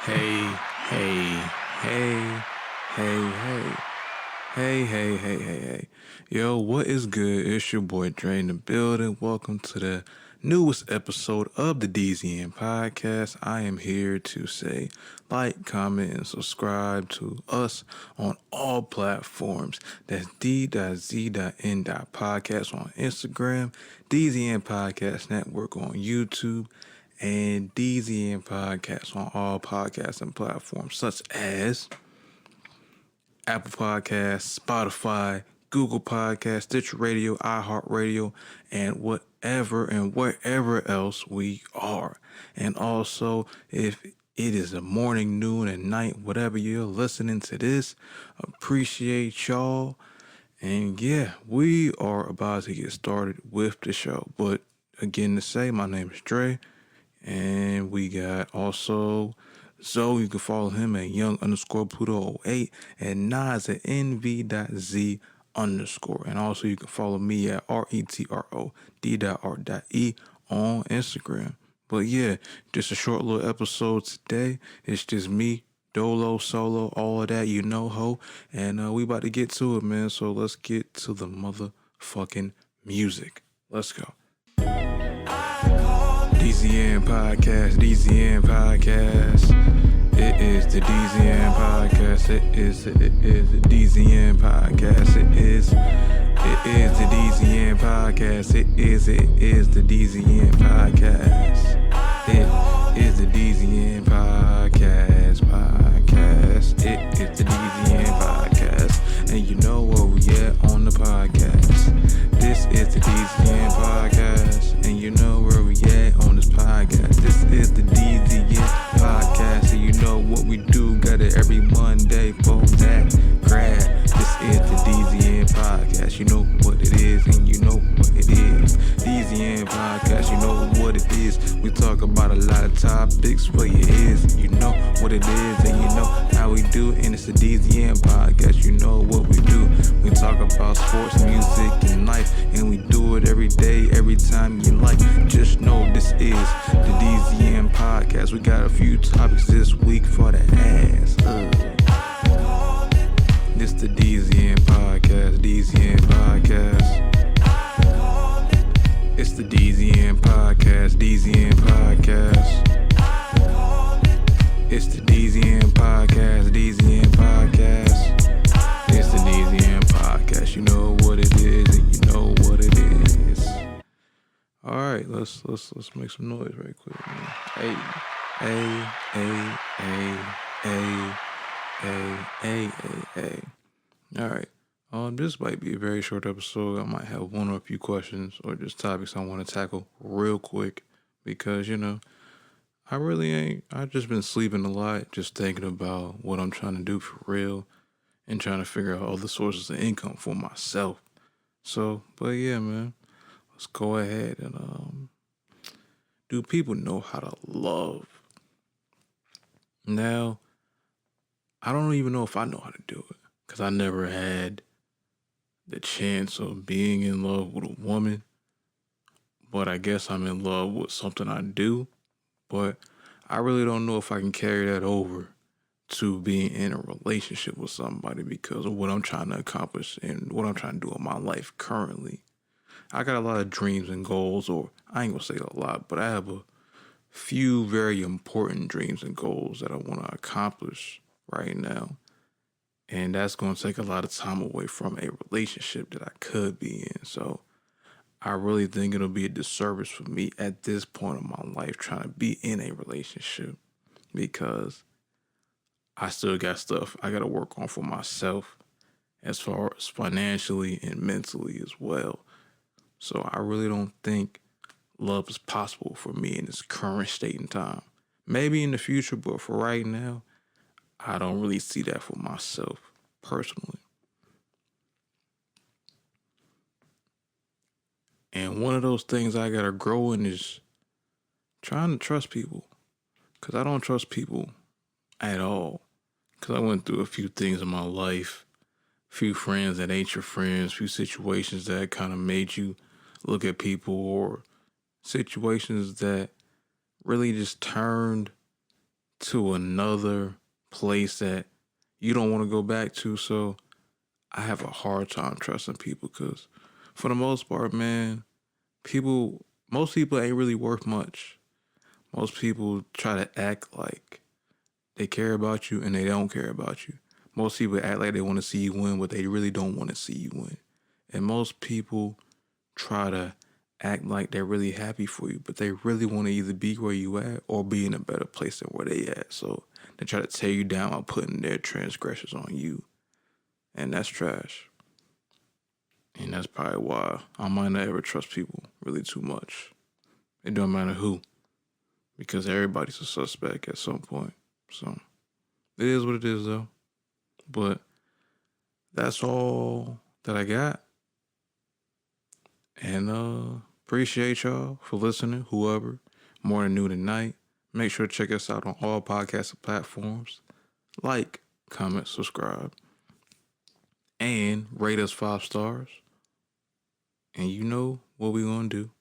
Hey, hey, hey, hey, hey, hey. Yo, what is good? It's your boy Dre in the building. Welcome to the newest episode of the DZN Podcast. I am here to say like, comment, and subscribe to us on all platforms. That's D.Z.N. Podcast on Instagram, DZN Podcast Network on YouTube, and DZN Podcast on all podcasting platforms such as Apple Podcasts, Spotify, Google Podcasts, Stitcher Radio, iHeartRadio, and whatever and wherever else we are. And also, if it is a morning, noon, and night, whatever you're listening to this, appreciate y'all. And yeah, we are about to get started with the show. But again, to say, my name is Dre. And we got also Zoe. You can follow him at young_Pluto08 and Nas at nv.z_. And also you can follow me at retrod.r.e on Instagram. But yeah, just a short little episode today. It's just me, Dolo, Solo, all of that, you know, ho. And we about to get to it, man. So let's get to the motherfucking music. Let's go. DZN Podcast, DZN Podcast. It is the DZN Podcast. It is the DZN Podcast. It is the DZN Podcast. It is the DZN Podcast. It is the DZN Podcast. It is the DZN Podcast. And you know where we at on the podcast. This is the DZN Podcast. And you know where we at on this podcast. This is the DZN Podcast. And you know what we do. Got it every Monday for that grab. This is the DZN Podcast. You know what it is. And you know what it is. DZN Podcast. You know what it is. We talk about a lot of topics for your ears. You know what it is. And you know how we do. And it's the DZN Podcast. You know what we do. We talk about sports, music, and life. And we do it every day, every time you like. Just know this is the DZN Podcast. We got a few topics this week for the ass. This the DZN Podcast, DZN Podcast. It's the DZN Podcast, DZN Podcast. It's the DZN Podcast, DZN Podcast. It's the DZN Podcast. You know what it is, and you know what it is. All right, let's make some noise right quick, man. Hey. All right. This might be a very short episode. I might have one or a few questions or just topics I want to tackle real quick because I've just been sleeping a lot, just thinking about what I'm trying to do for real and trying to figure out other sources of income for myself. So, but yeah, man, let's go ahead and do people know how to love? Now, I don't even know if I know how to do it because I never had the chance of being in love with a woman, but I guess I'm in love with something I do, but I really don't know if I can carry that over to being in a relationship with somebody because of what I'm trying to accomplish and what I'm trying to do in my life currently. I got a lot of dreams and goals, or I ain't gonna say a lot, but I have a few very important dreams and goals that I want to accomplish right now. And that's going to take a lot of time away from a relationship that I could be in. So I really think it'll be a disservice for me at this point in my life trying to be in a relationship because I still got stuff I got to work on for myself as far as financially and mentally as well. So I really don't think love is possible for me in this current state and time. Maybe in the future, but for right now, I don't really see that for myself personally. And one of those things I got to grow in is trying to trust people. Because I don't trust people at all. Because I went through a few things in my life. A few friends that ain't your friends. A few situations that kind of made you look at people, or situations that really just turned to another place that you don't want to go back to. So I have a hard time trusting people because for the most part, man, most people ain't really worth much. Most people try to act like they care about you and they don't care about you. Most people act like they want to see you win, but they really don't want to see you win. And most people try to act like they're really happy for you, but they really want to either be where you at or be in a better place than where they at. So they try to tear you down by putting their transgressions on you. And that's trash. And that's probably why I might not ever trust people really too much. It don't matter who. Because everybody's a suspect at some point. So it is what it is, though. But that's all that I got. And appreciate y'all for listening, whoever. Morning, noon, and night. Make sure to check us out on all podcast platforms. Like, comment, subscribe. And rate us 5 stars. And you know what we're going to do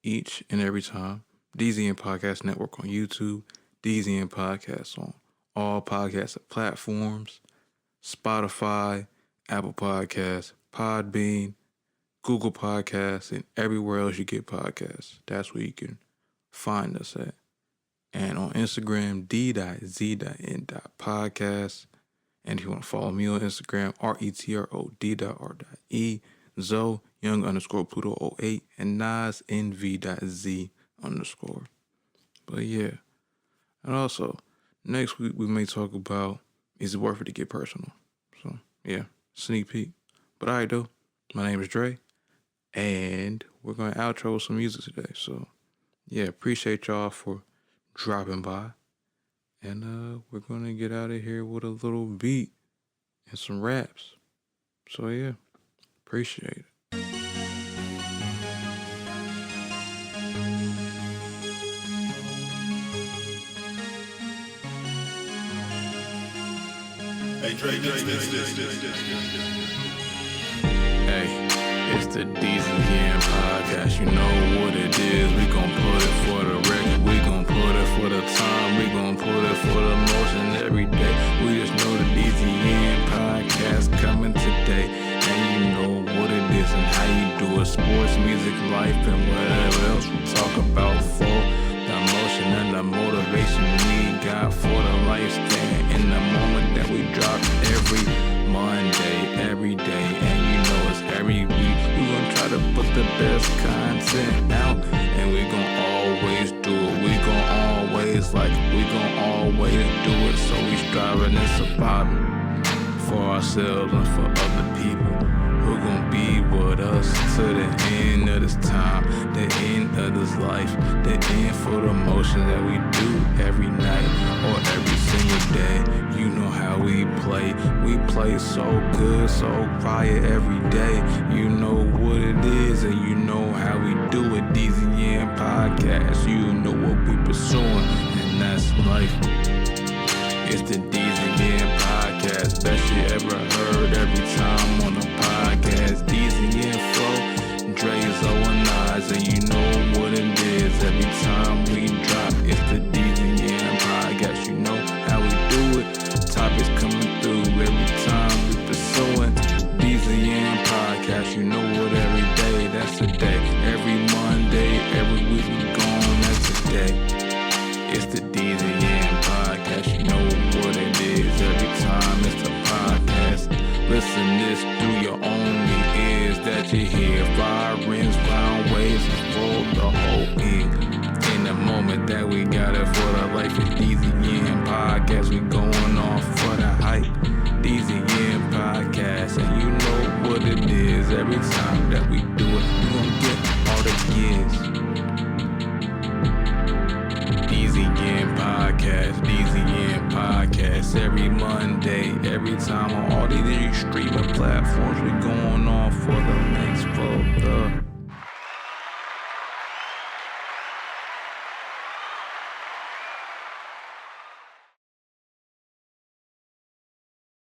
each and every time. DZN Podcast Network on YouTube. DZN Podcast on all podcast platforms. Spotify, Apple Podcasts, Podbean, Google Podcasts, and everywhere else you get podcasts. That's where you can find us at. And on Instagram, d.z.n.podcast. And if you want to follow me on Instagram, retrod.r.e, Zoe, young_Pluto08, and Nas, nv.z_. But yeah. And also, next week we may talk about, is it worth it to get personal? So yeah, sneak peek. But all right though, my name is Dre, and we're going to outro with some music today. So yeah, appreciate y'all for dropping by. And we're going to get out of here with a little beat and some raps. So yeah, appreciate it. Hey, Dre, Hey, it's the DZN Podcast. You know what it is. We gon' put it for the record. We gon' put it for the time. We gon' put it for the motion every day. We just know the DZN Podcast coming today. And you know what it is and how you do it. Sports, music, life, and whatever else we talk about for the emotion and the motivation we got for the lifespan in the moment that we drop every Monday, every day, and you know it's every week. We gonna try to put the best content out, and we gonna always do it. We gonna always do it. So we striving and surviving for ourselves and for other people who gon' be with us to the end of this time, the end of this life, the end for the motion that we do every night or every single day. You know how we play. We play so good, so fire every day. You know what it is and you know how we do it. DZN Podcast, you know what we pursuing, and that's life. It's the DZN Podcast, best you ever heard every time on the podcast. DZN Flow, Dre, Zoe, and Nas, and you know what it is every time we drop. It's the DZN Podcast, you know how we do it. Topics coming through every time we pursuing. DZN Podcast, you know what every day, that's a day. Every Monday, every week we gone, that's a day. It's the DZN Podcast, you know what it is every time it's the podcast. Listen this through your only ears that you hear. Firings, round waves for the whole end. In the moment that we got it for the life of DZN Podcast, we going off for the hype. DZN Podcast, and you know what it is every time that we do it. We gon' get all the years. DZN Podcast every Monday, every time on all these streaming platforms. We